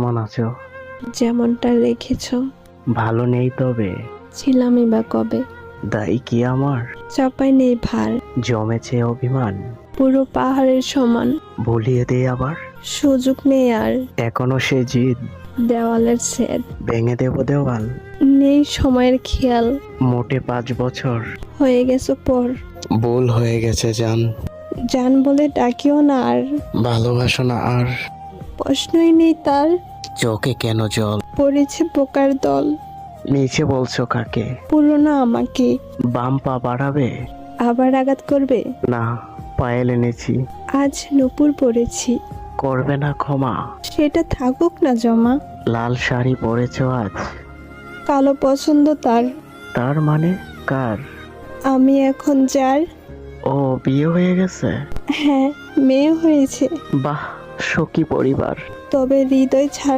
কেমন আছো? যেমনটা রেখেছ। ভালো নেই তবে। ছিলামই বা কবে। দায়ী কি আমার? চাপাই নেই ভার। জমেছে অভিমান। পুরো পাহাড়ের সমান। ভুলিয়ে দে আবার। সুযোগ নেই আর। এখনো সে জিদ। দেওয়ালের ছেদ। ভেঙে দেব দেওয়াল। নেই সময়ের খেয়াল। মোটে 5 বছর। হয়ে গেছে পর। ভুল হয়ে গেছে জান। জান বলে ডাকিও না আর। ভালোবাসো না আর। প্রশ্নই নেই তার। চোখে কেন জল? পড়েছে পোকার দল। নিচে বলছো কাকে? পুরনো আমাকে। বাম পা বাড়াবে? আবার আঘাত করবে। না, পায়েল এনেছি। আজ নূপুর পড়েছি। করবে না ক্ষমা? সেটা থাকুক না জমা। লাল শাড়ি পরেছো আজ। কালো পছন্দ তার। তার মানে কার? আমি এখন যার। ও, বিয়ে হয়ে গেছে? হ্যাঁ, মেয়ে হয়েছে। বাহ, সুখী পরিবার। তবে হৃদয় ছাড়া